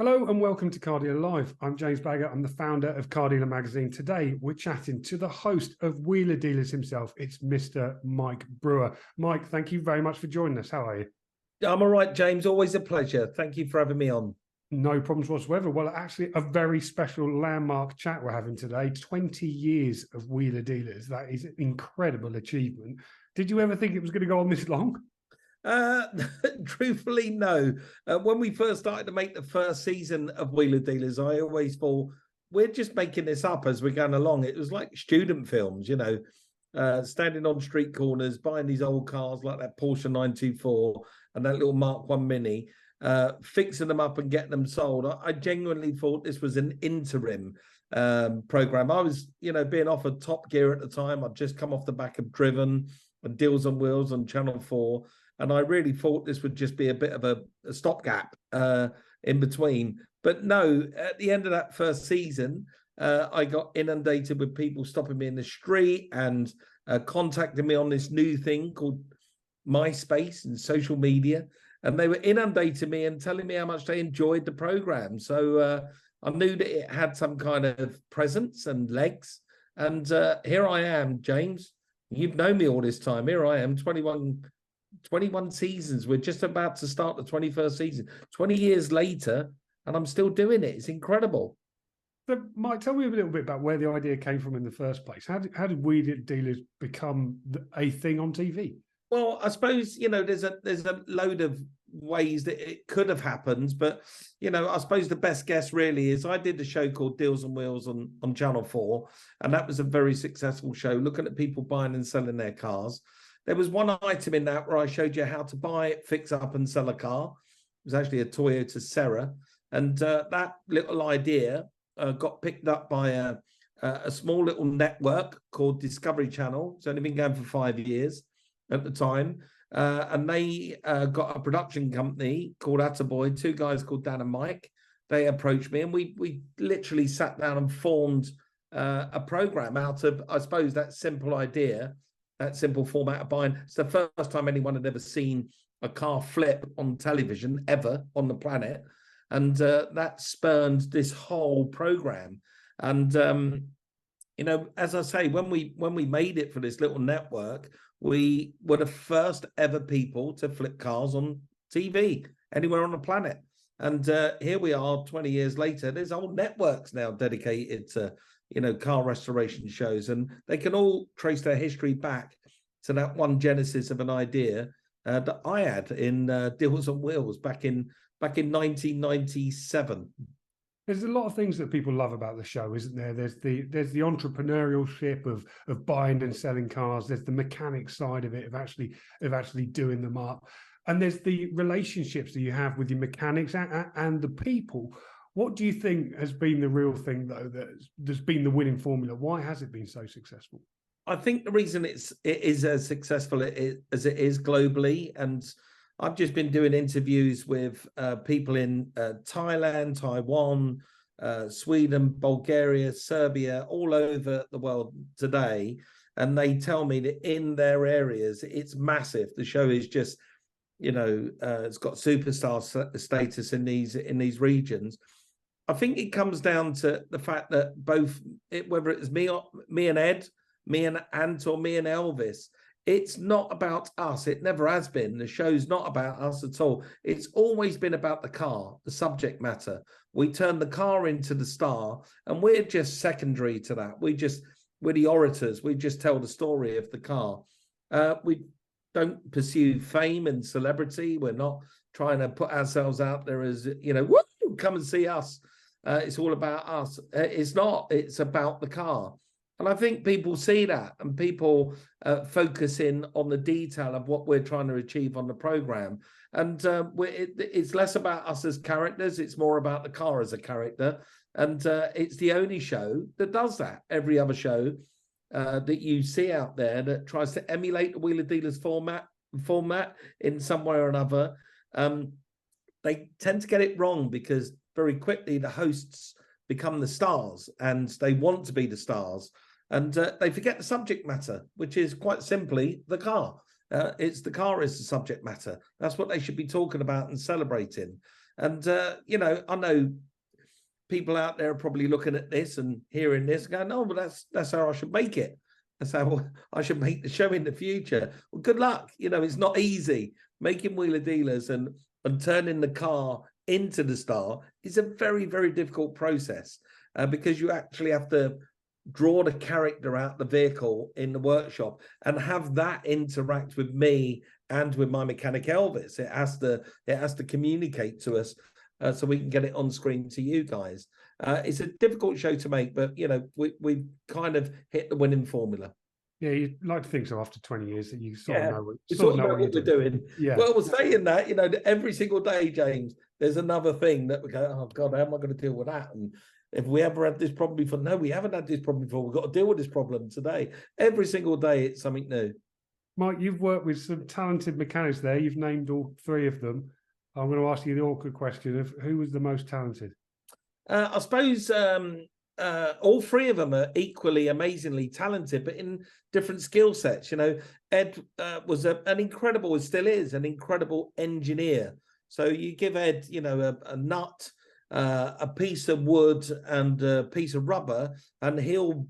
Hello and welcome to Car Dealer Live. I'm James Bagger. I'm the founder of Car Dealer Magazine. Today, we're chatting to the host of Wheeler Dealers himself. It's Mr. Mike Brewer. Mike, thank you very much for joining us. How are you? I'm all right, James. Always a pleasure. Thank you for having me on. No problems whatsoever. Well, actually, a very special landmark chat we're having today. 20 years of Wheeler Dealers. That is an incredible achievement. Did you ever think it was going to go on this long? Truthfully, no. When we first started to make the first season of Wheeler Dealers, I always thought we're just making this up as we're going along. It was like student films, standing on street corners, buying these old cars like that Porsche 924 and that little Mark 1 Mini, fixing them up and getting them sold. I genuinely thought this was an interim program. I was, being offered Top Gear at the time. I'd just come off the back of Driven and Deals on Wheels on Channel 4. And I really thought this would just be a bit of a stopgap in between. But no, at the end of that first season, I got inundated with people stopping me in the street and contacting me on this new thing called MySpace and social media. And they were inundating me and telling me how much they enjoyed the program. So I knew that it had some kind of presence and legs. And here I am, James. You've known me all this time. Here I am, 21 seasons. We're just about to start the 21st season. 20 years later, and I'm still doing it. It's incredible. So, Mike, tell me a little bit about where the idea came from in the first place. How did Wheeler Dealers become a thing on TV? Well, I suppose, there's a load of ways that it could have happened, but, I suppose the best guess really is I did a show called Deals on Wheels on Channel 4, and that was a very successful show, looking at people buying and selling their cars. There was one item in that where I showed you how to buy, fix up and sell a car. It was actually a Toyota Serra. And that little idea got picked up by a small little network called Discovery Channel. It's only been going for 5 years at the time. And they got a production company called Attaboy, two guys called Dan and Mike. They approached me and we literally sat down and formed a program out of, I suppose, that simple idea, that simple format of buying. It's the first time anyone had ever seen a car flip on television ever on the planet. And that spurned this whole program. And, as I say, when we made it for this little network, we were the first ever people to flip cars on TV anywhere on the planet. And here we are 20 years later. There's whole networks now dedicated to car restoration shows, and they can all trace their history back to that one genesis of an idea that I had in Deals on Wheels back in 1997. There's a lot of things that people love about the show, isn't there? There's the entrepreneurship of buying and selling cars. There's the mechanic side of it, of actually doing them up, and there's the relationships that you have with your mechanics and the people. What do you think has been the real thing, though, that's been the winning formula? Why has it been so successful? I think the reason it is as successful as it is globally, and I've just been doing interviews with people in Thailand, Taiwan, Sweden, Bulgaria, Serbia, all over the world today, and they tell me that in their areas it's massive. The show is just, it's got superstar status in these regions. I think it comes down to the fact that whether it's me and Ed, me and Ant, or me and Elvis, it's not about us. It never has been. The show's not about us at all. It's always been about the car, the subject matter. We turn the car into the star, and we're just secondary to that. We're the orators. We just tell the story of the car. We don't pursue fame and celebrity. We're not trying to put ourselves out there as, woo, come and see us. It's all about us. It's not. It's about the car. And I think people see that, and people focus in on the detail of what we're trying to achieve on the program. And it's less about us as characters. It's more about the car as a character. And it's the only show that does that. Every other show that you see out there that tries to emulate the Wheeler Dealers format in some way or another, they tend to get it wrong, because very quickly the hosts become the stars, and they want to be the stars. And they forget the subject matter, which is quite simply the car. It's the car is the subject matter. That's what they should be talking about and celebrating. And, I know people out there are probably looking at this and hearing this and going, no, but that's how I should make it. That's how I should make the show in the future. Well, good luck. It's not easy. Making Wheeler Dealers and turning the car into the star is a very, very difficult process because you actually have to draw the character out the vehicle in the workshop and have that interact with me and with my mechanic Elvis. It has to communicate to us so we can get it on screen to you guys. It's a difficult show to make, but we've kind of hit the winning formula. Yeah, you'd like to think so after 20 years that you sort of know what we're doing. Yeah. Well, we're saying that, every single day, James, there's another thing that we go, oh God, how am I going to deal with that? And if we ever had this problem before, no, we haven't had this problem before. We've got to deal with this problem today. Every single day, it's something new. Mike, you've worked with some talented mechanics there. You've named all three of them. I'm going to ask you the awkward question of who was the most talented? I suppose all three of them are equally amazingly talented, but in different skill sets. Ed was an incredible, still is an incredible engineer. So you give Ed, a nut, a piece of wood and a piece of rubber, and he'll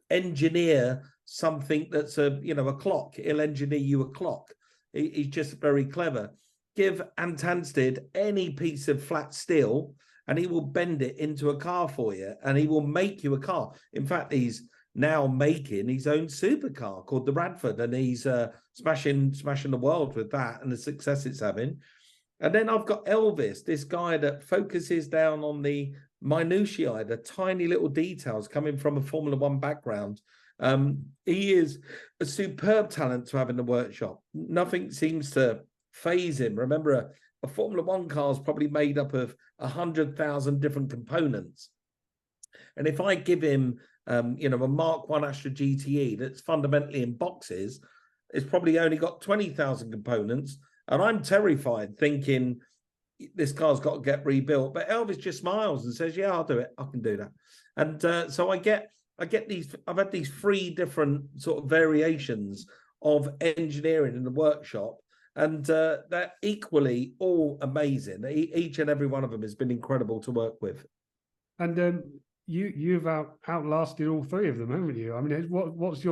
engineer something that's a clock. He'll engineer you a clock. He's just very clever. Give Ant Anstead any piece of flat steel and he will bend it into a car for you, and he will make you a car. In fact, he's now making his own supercar called the Radford, and he's smashing the world with that and the success it's having. And then I've got Elvis, this guy that focuses down on the minutiae, the tiny little details, coming from a Formula One background. He is a superb talent to have in the workshop. Nothing seems to phase him. Remember, a Formula One car is probably made up of 100,000 different components. And if I give him, a Mark 1 Astra GTE that's fundamentally in boxes, it's probably only got 20,000 components. And I'm terrified thinking this car's got to get rebuilt. But Elvis just smiles and says, yeah, I'll do it. I can do that. And so I get these, I've had these three different sort of variations of engineering in the workshop. And they're equally all amazing. Each and every one of them has been incredible to work with. And you've outlasted all three of them, haven't you? I mean, where's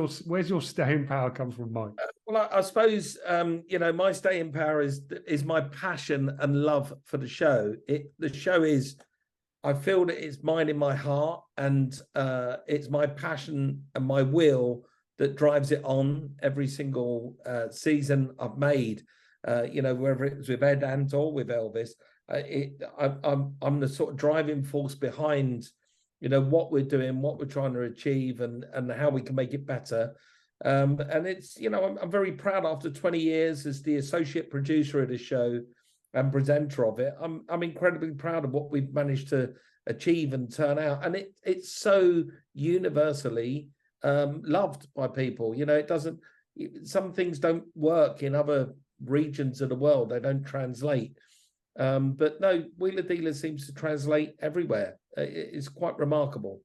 your staying power come from, Mike? Well, I suppose my staying power is my passion and love for the show. The show is, I feel that it's mine in my heart, and it's my passion and my will that drives it on every single season I've made. Whether it was with Ed Ant or with Elvis, I'm the sort of driving force behind, what we're doing, what we're trying to achieve, and how we can make it better. And it's, I'm very proud after 20 years as the associate producer of the show and presenter of it. I'm incredibly proud of what we've managed to achieve and turn out. And it's so universally loved by people. It doesn't, some things don't work in other regions of the world. They don't translate. But no, Wheeler Dealers seems to translate everywhere. It's quite remarkable.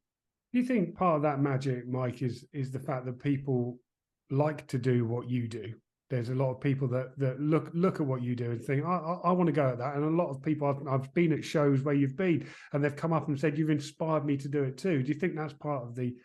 Do you think part of that magic, Mike, is the fact that people like to do what you do? There's a lot of people that look at what you do and think, I want to go at that. And a lot of people, I've been at shows where you've been, and they've come up and said, you've inspired me to do it too. Do you think that's part of the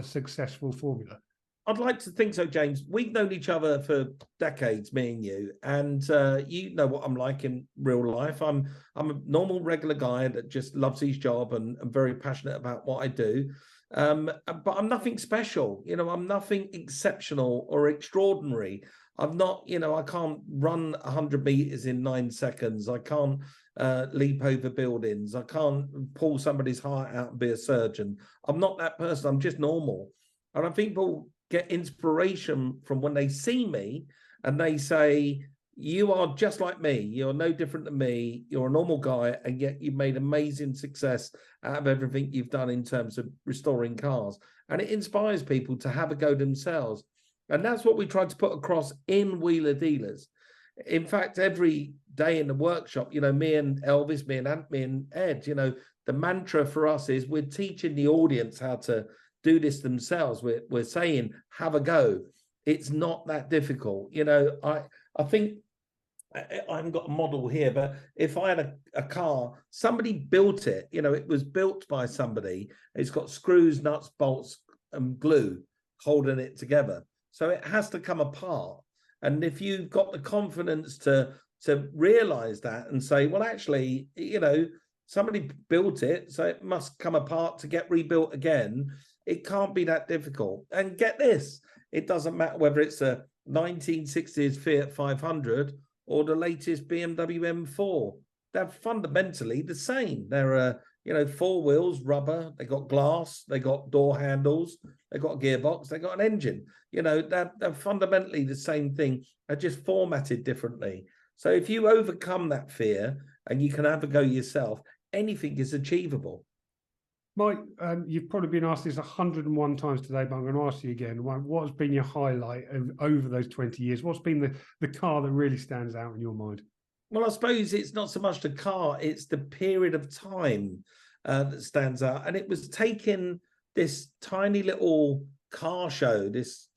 successful formula? I'd like to think so, James. We've known each other for decades, me and you, and you know what I'm like in real life. I'm a normal, regular guy that just loves his job and very passionate about what I do. But I'm nothing special. I'm nothing exceptional or extraordinary. I'm not, I can't run 100 meters in 9 seconds. I can't leap over buildings. I can't pull somebody's heart out and be a surgeon. I'm not that person. I'm just normal. And I think people get inspiration from when they see me and they say, you are just like me. You're no different than me. You're a normal guy, and yet you've made amazing success out of everything you've done in terms of restoring cars. And it inspires people to have a go themselves. And that's what we tried to put across in Wheeler Dealers. In fact, every day in the workshop, me and Elvis, me and Ant, me and Ed, the mantra for us is we're teaching the audience how to do this themselves. We're saying, have a go. It's not that difficult. I think I haven't got a model here, but if I had a car, somebody built it, it was built by somebody. It's got screws, nuts, bolts, and glue holding it together. So it has to come apart. And if you've got the confidence to realize that and say, well, actually, somebody built it, so it must come apart to get rebuilt again. It can't be that difficult. And get this, it doesn't matter whether it's a 1960s Fiat 500 or the latest BMW M4. They're fundamentally the same. They're, 4 wheels, rubber, they got glass, they got door handles, they got a gearbox, they got an engine. They're fundamentally the same thing. They're just formatted differently. So if you overcome that fear and you can have a go yourself, anything is achievable. Mike, you've probably been asked this 101 times today, but I'm going to ask you again. What has been your highlight over those 20 years? What's been the car that really stands out in your mind? Well, I suppose it's not so much the car, it's the period of time that stands out. And it was taking this tiny little car show, this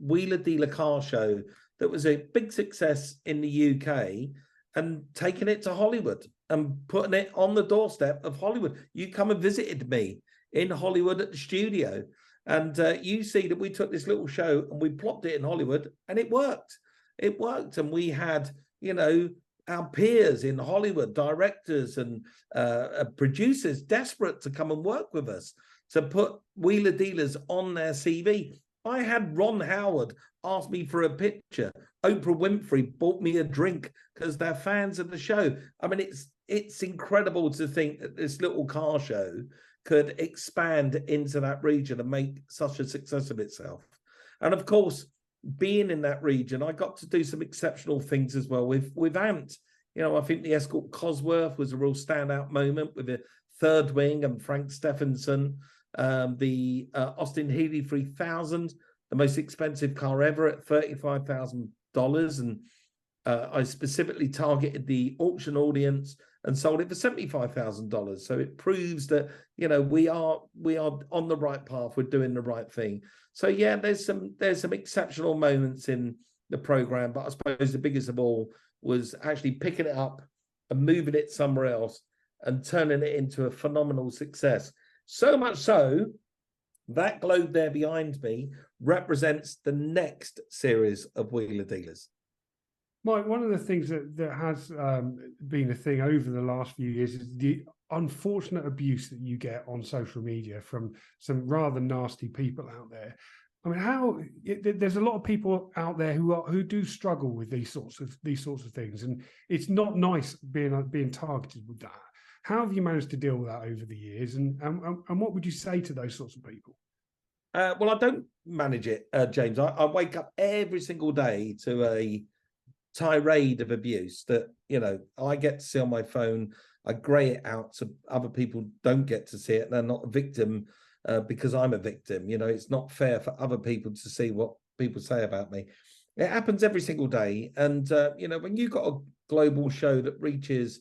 wheeler dealer car show that was a big success in the UK, and taking it to Hollywood and putting it on the doorstep of Hollywood. You come and visited me in Hollywood at the studio, and you see that we took this little show and we plopped it in Hollywood, and it worked. It worked, and we had, our peers in Hollywood, directors and producers desperate to come and work with us to put wheeler dealers on their CV. I had Ron Howard ask me for a picture. Oprah Winfrey bought me a drink because they're fans of the show. I mean, it's incredible to think that this little car show could expand into that region and make such a success of itself. And of course, being in that region, I got to do some exceptional things as well with Ant. I think the Escort Cosworth was a real standout moment with the third wing and Frank Stephenson. The Austin Healey 3000, the most expensive car ever at $35,000. And I specifically targeted the auction audience and sold it for $75,000. So it proves that, we are on the right path. We're doing the right thing. So yeah, there's some exceptional moments in the program, but I suppose the biggest of all was actually picking it up and moving it somewhere else and turning it into a phenomenal success. So much so, that globe there behind me represents the next series of wheeler dealers. Mike, one of the things that has been a thing over the last few years is the unfortunate abuse that you get on social media from some rather nasty people out there. I mean, there's a lot of people out there who do struggle with these sorts of things, and it's not nice being targeted with that. How have you managed to deal with that over the years, and what would you say to those sorts of people? Well, I don't manage it, James. I wake up every single day to a tirade of abuse that I get to see on my phone. I grey it out so other people don't get to see it. They're not a victim because I'm a victim. It's not fair for other people to see what people say about me. It happens every single day. And, when you've got a global show that reaches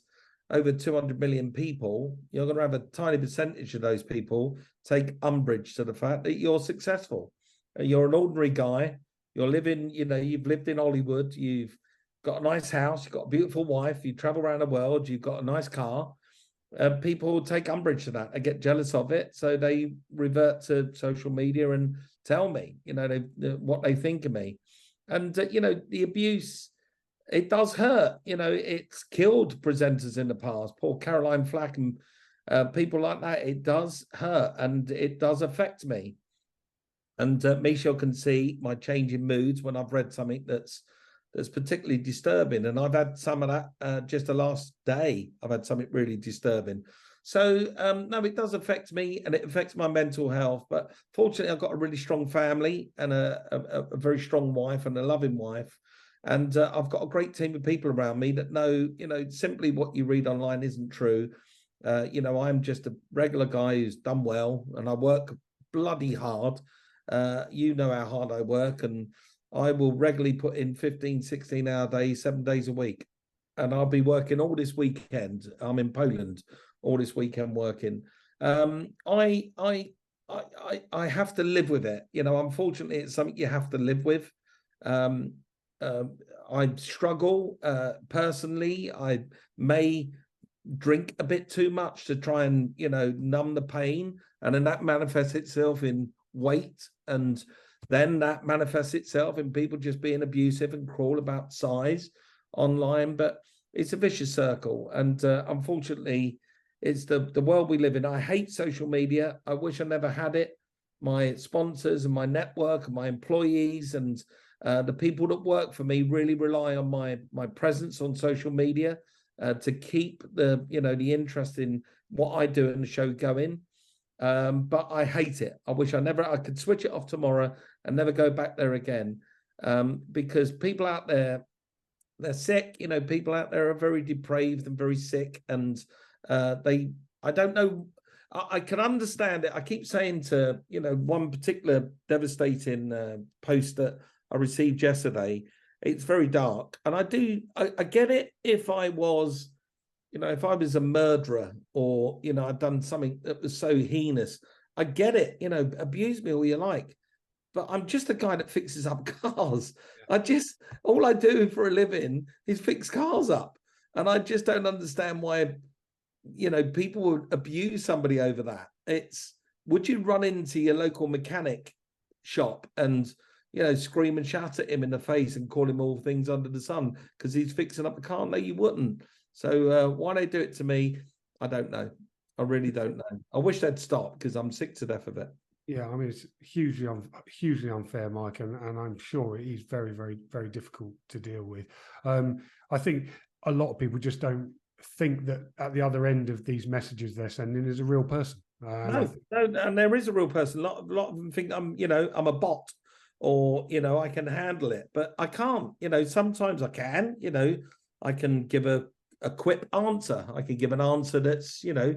over 200 million people, you're going to have a tiny percentage of those people take umbrage to the fact that you're successful. You're an ordinary guy. You're living, you've lived in Hollywood. You've got a nice house. You've got a beautiful wife. You travel around the world. You've got a nice car. People take umbrage to that. They get jealous of it. So they revert to social media and tell me, what they think of me. And, the abuse, it does hurt. It's killed presenters in the past. Poor Caroline Flack and people like that. It does hurt and it does affect me. And Michelle can see my change in moods when I've read something that's particularly disturbing. And I've had some of that just the last day. I've had something really disturbing. So, no, it does affect me and it affects my mental health. But fortunately, I've got a really strong family and a very strong wife and a loving wife. And I've got a great team of people around me that know, simply what you read online isn't true. I'm just a regular guy who's done well and I work bloody hard. You know how hard I work, and I will regularly put in 15, 16-hour days, 7 days a week. And I'll be working all this weekend. I'm in Poland all this weekend working. I have to live with it. Unfortunately, it's something you have to live with. I struggle personally. I may drink a bit too much to try and, you know, numb the pain, and then that manifests itself in weight, and then that manifests itself in people just being abusive and cruel about size online. But it's a vicious circle, and unfortunately, it's the world we live in. I hate social media. I wish I never had it. My sponsors and my network and my employees and the people that work for me really rely on my presence on social media to keep the, you know, the interest in what I do and the show going. But I hate it. I wish I could switch it off tomorrow and never go back there again. Because people out there, they're sick. You know, people out there are very depraved and very sick, and I don't know. I can understand it. I keep saying to, you know, one particular devastating post that I received yesterday, it's very dark. And I get it if I was, you know, if I was a murderer or, you know, I'd done something that was so heinous. I get it, you know, abuse me all you like. But I'm just a guy that fixes up cars. All I do for a living is fix cars up. And I just don't understand why, you know, people would abuse somebody over that. Would you run into your local mechanic shop and, you know, scream and shout at him in the face and call him all things under the sun because he's fixing up the car? No, you wouldn't. So why they do it to me, I don't know. I really don't know. I wish they'd stop because I'm sick to death of it. Yeah, I mean, it's hugely unfair, Mike, and I'm sure it is very, very, very difficult to deal with. I think a lot of people just don't think that at the other end of these messages they're sending is a real person. No, and there is a real person. A lot of them think I'm a bot, or, you know, I can handle it, but I can't. You know, sometimes I can. You know, I can give a quip answer. I can give an answer that's, you know,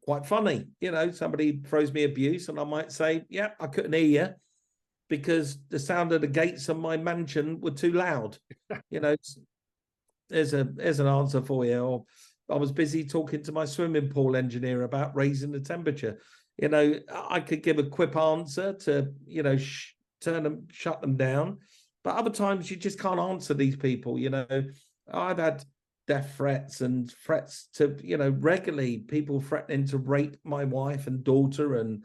quite funny. You know, somebody throws me abuse and I might say, yeah, I couldn't hear you because the sound of the gates of my mansion were too loud. You know, there's an answer for you. Or I was busy talking to my swimming pool engineer about raising the temperature. You know, I could give a quip answer to, you know, shut them down. But other times you just can't answer these people. You know, I've had death threats and threats to, you know, regularly people threatening to rape my wife and daughter and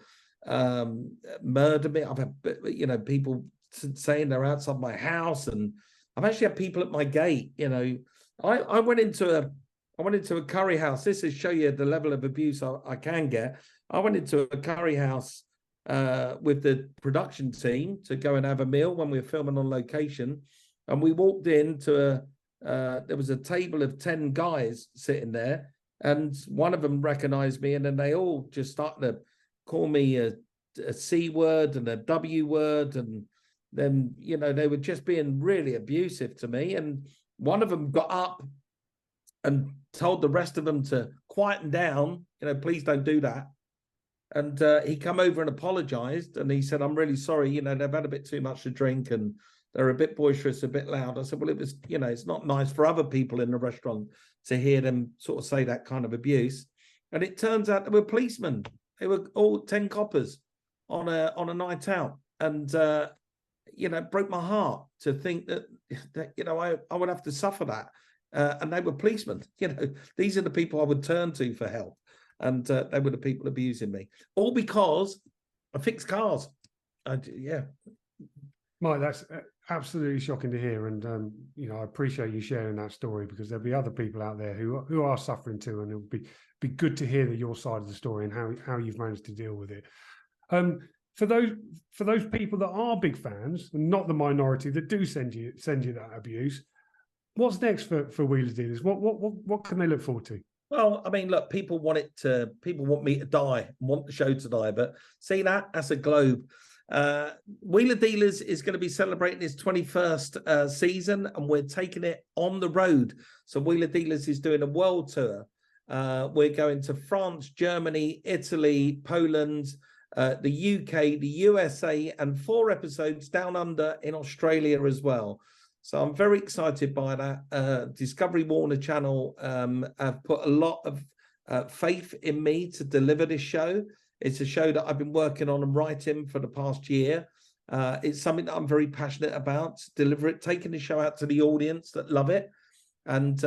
murder me. I've had, you know, people saying they're outside my house, and I've actually had people at my gate. You know, I went into a curry house. This is show you the level of abuse I can get. I went into a curry house with the production team to go and have a meal when we were filming on location, and we walked into there was a table of 10 guys sitting there, and one of them recognized me, and then they all just started to call me a C word and a W word, and then, you know, they were just being really abusive to me. And one of them got up and told the rest of them to quieten down, you know, please don't do that. And he come over and apologized, and he said, I'm really sorry, you know, they've had a bit too much to drink and they're a bit boisterous, a bit loud. I said, well, it was, you know, it's not nice for other people in the restaurant to hear them sort of say that kind of abuse. And it turns out they were policemen. They were all 10 coppers on a night out. And, you know, it broke my heart to think that you know, I would have to suffer that. And they were policemen. You know, these are the people I would turn to for help. And they were the people abusing me. All because I fix cars. Yeah. Mike, that's absolutely shocking to hear, and you know, I appreciate you sharing that story, because there'll be other people out there who are suffering too, and it'll be good to hear your side of the story and how you've managed to deal with it. For those people that are big fans, and not the minority that do send you that abuse, what's next for Wheeler Dealers? What can they look forward to? Well, I mean, look, people want me to die, want the show to die, but see that's a globe. Wheeler Dealers is going to be celebrating its 21st season, and we're taking it on the road. So Wheeler Dealers is doing a world tour. We're going to France, Germany, Italy, Poland, the UK, the USA, and 4 episodes down under in Australia as well. So I'm very excited by that. Discovery Warner Channel have put a lot of faith in me to deliver this show. It's a show that I've been working on and writing for the past year. It's something that I'm very passionate about. Deliver it, taking the show out to the audience that love it, and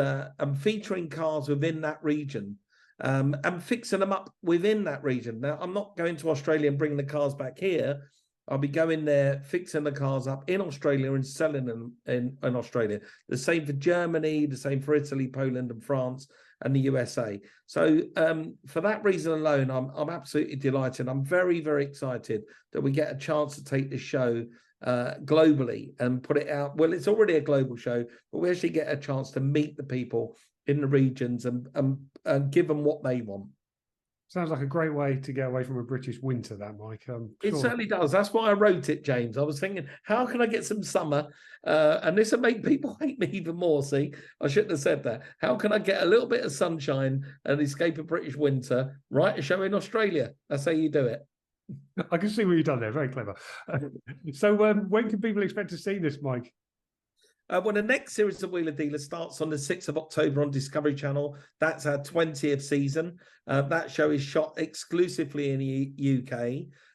featuring cars within that region, and fixing them up within that region. Now, I'm not going to Australia and bringing the cars back here. I'll be going there, fixing the cars up in Australia and selling them in Australia. The same for Germany, the same for Italy, Poland, and France, and the USA. So for that reason alone, I'm absolutely delighted. I'm very, very excited that we get a chance to take this show globally and put it out. Well, it's already a global show, but we actually get a chance to meet the people in the regions and give them what they want. Sounds like a great way to get away from a British winter, that, Mike. It certainly does. That's why I wrote it, James. I was thinking, how can I get some summer? And this will make people hate me even more. See, I shouldn't have said that. How can I get a little bit of sunshine and escape a British winter? Write a show in Australia. That's how you do it. I can see what you've done there. Very clever. So when can people expect to see this, Mike? Well, the next series of Wheeler Dealer starts on the 6th of October on Discovery Channel. That's our 20th season. That show is shot exclusively in the UK.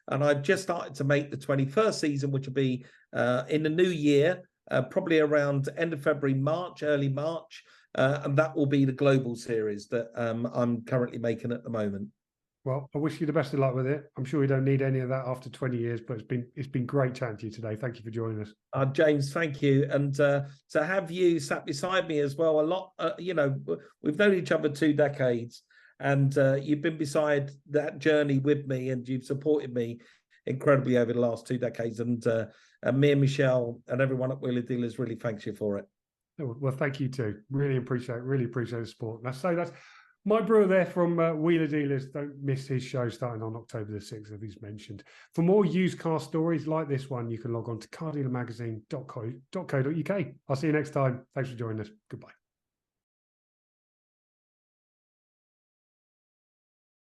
And I've just started to make the 21st season, which will be in the new year, probably around end of February, March, early March. And that will be the global series that I'm currently making at the moment. Well, I wish you the best of luck with it. I'm sure you don't need any of that after 20 years, but it's been great chatting to you today. Thank you for joining us. James, thank you. And to have you sat beside me as well, a lot, we've known each other 2 decades, and you've been beside that journey with me, and you've supported me incredibly over the last 2 decades. And me and Michelle and everyone at Wheeler Dealers really thanks you for it. Well, thank you too. Really appreciate the support. That's Mike Brewer there from Wheeler Dealers. Don't miss his show starting on October the 6th, as he's mentioned. For more used car stories like this one, you can log on to cardealermagazine.co.uk. I'll see you next time. Thanks for joining us. Goodbye.